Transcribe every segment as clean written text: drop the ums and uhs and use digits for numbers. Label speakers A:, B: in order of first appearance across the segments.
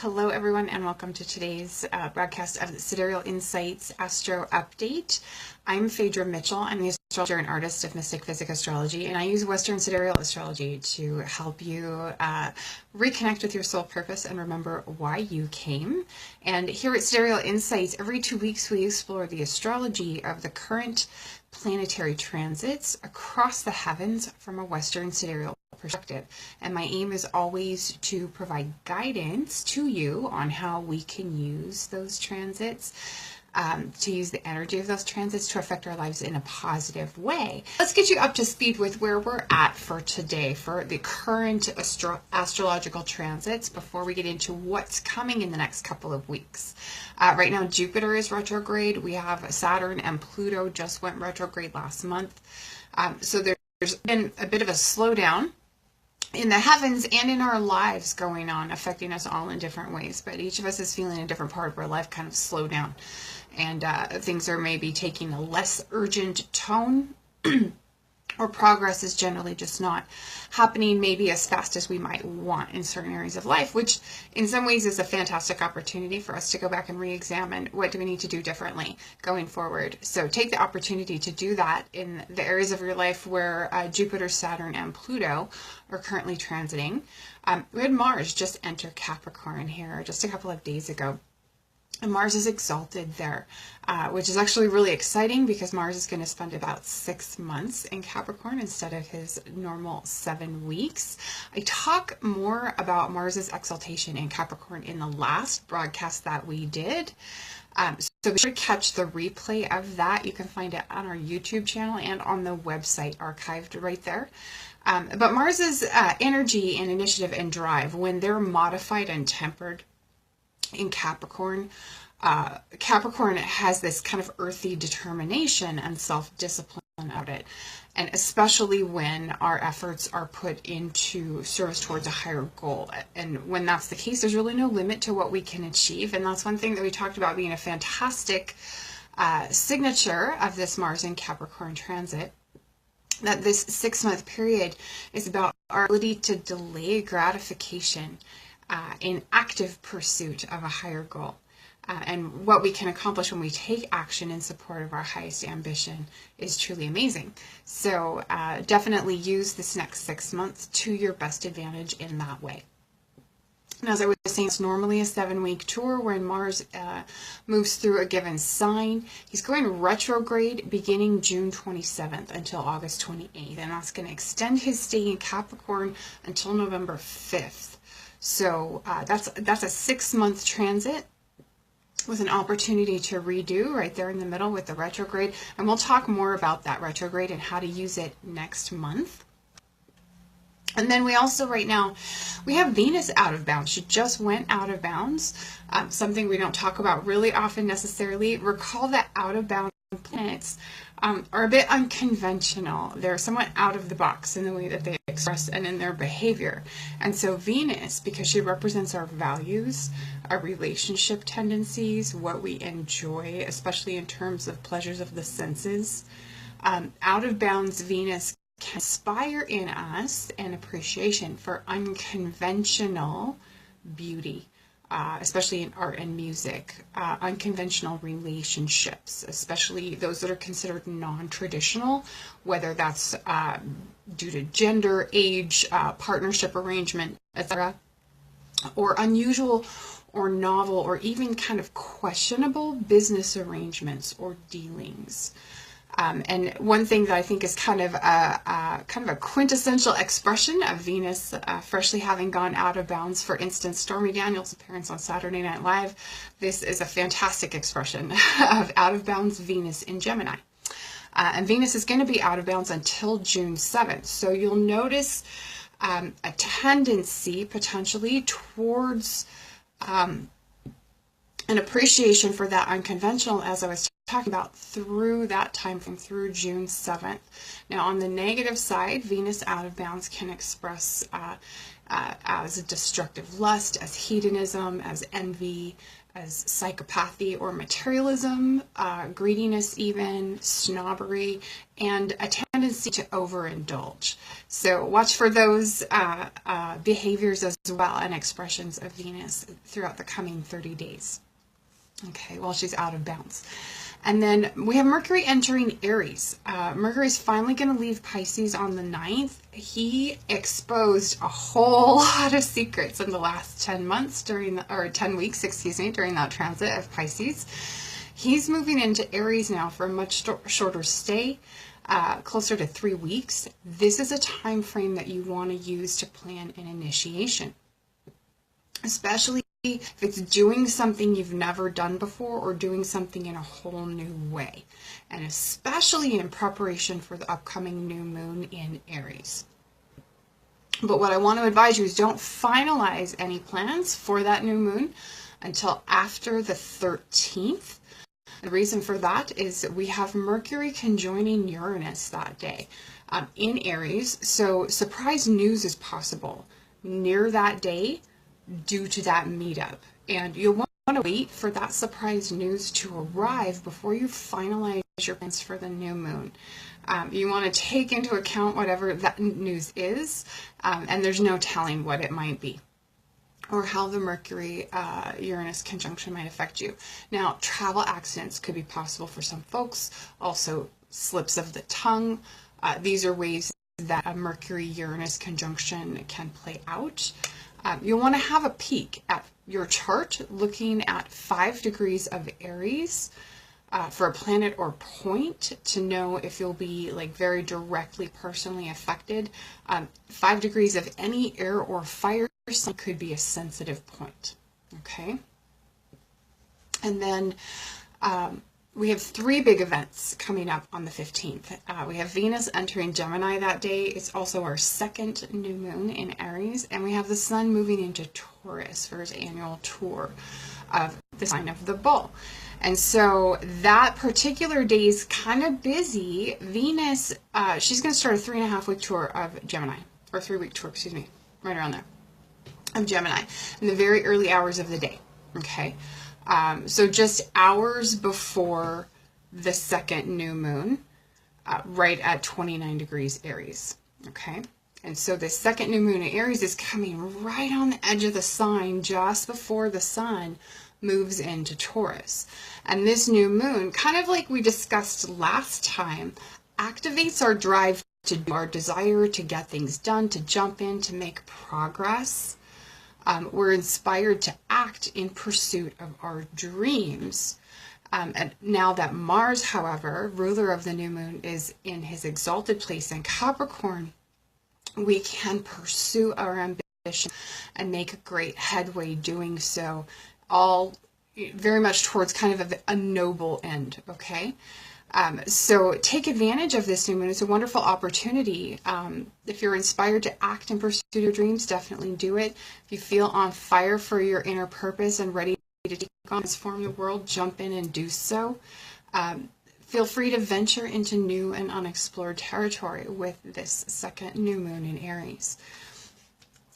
A: Hello everyone and welcome to today's broadcast of the Sidereal Insights Astro Update. I'm 𝗦𝗶𝗲𝗏 𝗔𝘀𝗁. I'm the astrologer and artist of Mystic Physick Astrology, and I use Western Sidereal Astrology to help you reconnect with your soul purpose and remember why you came. And here at Sidereal Insights, every 2 weeks we explore the astrology of the current planetary transits across the heavens from a Western Sidereal perspective. And my aim is always to provide guidance to you on how we can use those transits, to use the energy of those transits to affect our lives in a positive way. Let's get you up to speed with where we're at for today for the current astrological transits before we get into what's coming in the next couple of weeks. Right now, Jupiter is retrograde. We have Saturn and Pluto just went retrograde last month. So there's been a bit of a slowdown in the heavens and in our lives going on, affecting us all in different ways. But each of us is feeling a different part of our life kind of slow down. And things are maybe taking a less urgent tone, or progress is generally just not happening maybe as fast as we might want in certain areas of life, which in some ways is a fantastic opportunity for us to go back and re-examine what do we need to do differently going forward. So take the opportunity to do that in the areas of your life where Jupiter, Saturn, and Pluto are currently transiting. We had Mars just enter Capricorn here just a couple of days ago. And Mars is exalted there, which is actually really exciting because Mars is going to spend about 6 months in Capricorn instead of his normal 7 weeks. I talk more about Mars's exaltation in Capricorn in the last broadcast that we did. So be sure to catch the replay of that. You can find it on our YouTube channel and on the website archived right there. But Mars's energy and initiative and drive, when they're modified and tempered in Capricorn, Capricorn has this kind of earthy determination and self-discipline about it, and especially when our efforts are put into service towards a higher goal. And when that's the case, there's really no limit to what we can achieve. And that's one thing that we talked about being a fantastic signature of this Mars in Capricorn transit, that this 6-month period is about our ability to delay gratification in active pursuit of a higher goal. And what we can accomplish when we take action in support of our highest ambition is truly amazing. So definitely use this next 6 months to your best advantage in that way. And as I was saying, it's normally a 7-week tour when Mars moves through a given sign. He's going retrograde beginning June 27th until August 28th, and that's going to extend his stay in Capricorn until November 5th. So that's a 6-month transit with an opportunity to redo right there in the middle with the retrograde. And we'll talk more about that retrograde and how to use it next month. And then we also, right now, we have Venus out of bounds. She just went out of bounds, something we don't talk about really often necessarily. Recall that out of bounds planets are a bit unconventional. They're somewhat out of the box in the way that they express and in their behavior. And so Venus, because she represents our values, our relationship tendencies, what we enjoy, especially in terms of pleasures of the senses, out of bounds Venus can inspire in us an appreciation for unconventional beauty. Especially in art and music, unconventional relationships, especially those that are considered non-traditional, whether that's due to gender, age, partnership arrangement, etc., or unusual or novel or even kind of questionable business arrangements or dealings. And one thing that I think is kind of a quintessential expression of Venus freshly having gone out of bounds, for instance, Stormy Daniels' appearance on Saturday Night Live. This is a fantastic expression of out of bounds Venus in Gemini. And Venus is going to be out of bounds until June 7th. So you'll notice a tendency potentially towards an appreciation for that unconventional, as I was talking about, through that time frame, through June 7th. Now, on the negative side, Venus out of bounds can express as a destructive lust, as hedonism, as envy, as psychopathy or materialism, greediness even, snobbery, and a tendency to overindulge. So watch for those behaviors as well and expressions of Venus throughout the coming 30 days. Okay, while she's out of bounds. And then we have Mercury entering Aries. Mercury is finally going to leave Pisces on the 9th. He exposed a whole lot of secrets in the last 10 months or 10 weeks, excuse me, during that transit of Pisces. He's moving into Aries now for a much shorter stay, closer to 3 weeks. This is a time frame that you want to use to plan an initiation, especially if it's doing something you've never done before or doing something in a whole new way, and especially in preparation for the upcoming new moon in Aries. But what I want to advise you is don't finalize any plans for that new moon until after the 13th. The reason for that is we have Mercury conjoining Uranus that day in Aries, so surprise news is possible near that day due to that meetup, and you'll want to wait for that surprise news to arrive before you finalize your plans for the new moon. You want to take into account whatever that news is, and there's no telling what it might be or how the Mercury Uranus conjunction might affect you. Now, travel accidents could be possible for some folks, also slips of the tongue. These are ways that a Mercury Uranus conjunction can play out. You'll want to have a peek at your chart looking at 5 degrees of Aries for a planet or point to know if you'll be like very directly personally affected. 5 degrees of any air or fire sign could be a sensitive point. Okay. And then we have 3 big events coming up on the 15th. We have Venus entering Gemini that day. It's also our 2nd new moon in Aries. And we have the Sun moving into Taurus for his annual tour of the sign of the bull. And so that particular day is kind of busy. Venus, she's going to start a 3.5-week tour of Gemini, or 3-week tour, excuse me, right around there, of Gemini in the very early hours of the day. Okay. So just hours before the 2nd new moon, right at 29 degrees Aries. Okay. And so the 2nd new moon in Aries is coming right on the edge of the sign just before the Sun moves into Taurus. And this new moon, kind of like we discussed last time, activates our drive to do, our desire to get things done, to jump in, to make progress. We're inspired to act in pursuit of our dreams. And now that Mars, however, ruler of the new moon, is in his exalted place in Capricorn, we can pursue our ambition and make great headway doing so, all very much towards kind of a noble end. Okay. So take advantage of this new moon. It's a wonderful opportunity. If you're inspired to act in pursuit of your dreams, definitely do it. If you feel on fire for your inner purpose and ready to take on, transform the world, jump in and do so. Feel free to venture into new and unexplored territory with this 2nd new moon in Aries.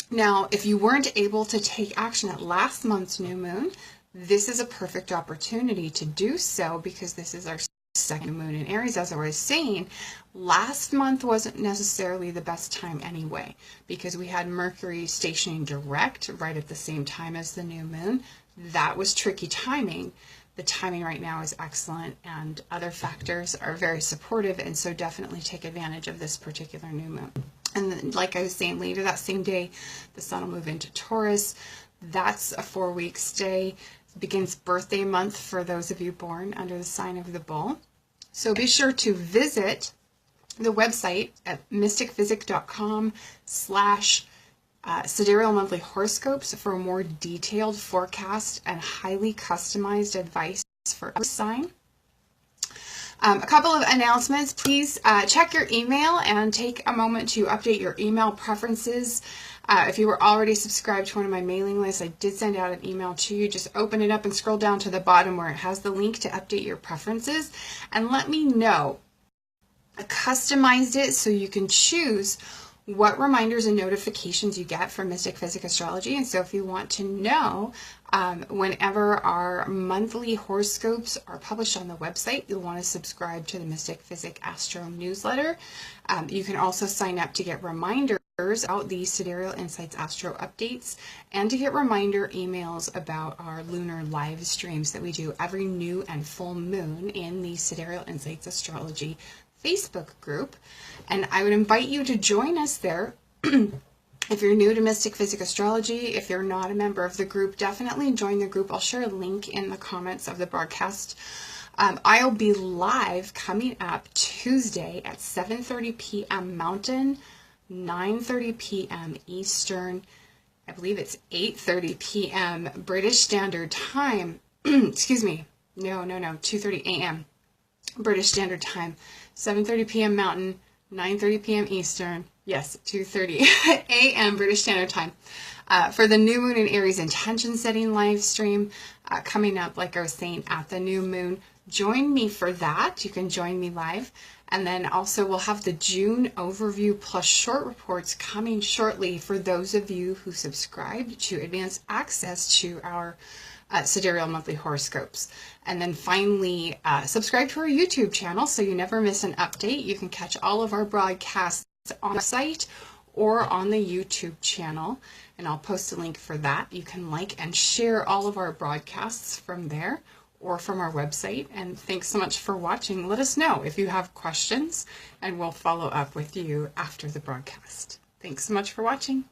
A: Now, if you weren't able to take action at last month's new moon, this is a perfect opportunity to do so, because this is our 2nd moon in Aries. As I was saying, last month wasn't necessarily the best time anyway, because we had Mercury stationing direct right at the same time as the new moon. That was tricky timing. The timing right now is excellent, and other factors are very supportive, and so definitely take advantage of this particular new moon. And then, like I was saying, later that same day, the Sun will move into Taurus. That's a 4-week stay. It begins birthday month for those of you born under the sign of the bull. So be sure to visit the website at mystickphysick.com/sidereal monthly horoscopes for a more detailed forecast and highly customized advice for every sign. A couple of announcements. Please check your email and take a moment to update your email preferences. If you were already subscribed to one of my mailing lists, I did send out an email to you. Just open it up and scroll down to the bottom where it has the link to update your preferences, and let me know. I customized it so you can choose what reminders and notifications you get from Mystick Physick Astrology. And so if you want to know Whenever our monthly horoscopes are published on the website, you'll want to subscribe to the Mystick Physick Astro newsletter. You can also sign up to get reminders about the Sidereal Insights Astro updates and to get reminder emails about our lunar live streams that we do every new and full moon in the Sidereal Insights Astrology Facebook group. And I would invite you to join us there. If you're new to Mystick Physick Astrology, if you're not a member of the group, definitely join the group. I'll share a link in the comments of the broadcast. I'll be live coming up Tuesday at 7:30 p.m. Mountain, 9:30 p.m. Eastern. I believe it's 8:30 p.m. British Standard Time. Excuse me. No, 2:30 a.m. British Standard Time. 7:30 p.m. Mountain, 9:30 p.m. Eastern. Yes, 2:30 a.m. British Standard Time for the new moon in Aries intention setting live stream coming up, like I was saying, at the new moon. Join me for that. You can join me live. And then also we'll have the June overview plus short reports coming shortly for those of you who subscribed to advanced access to our sidereal monthly horoscopes. And then finally, subscribe to our YouTube channel so you never miss an update. You can catch all of our broadcasts on the site or on the YouTube channel, and I'll post a link for that. You can like and share all of our broadcasts from there or from our website. And thanks so much for watching. Let us know if you have questions, and we'll follow up with you after the broadcast. Thanks so much for watching.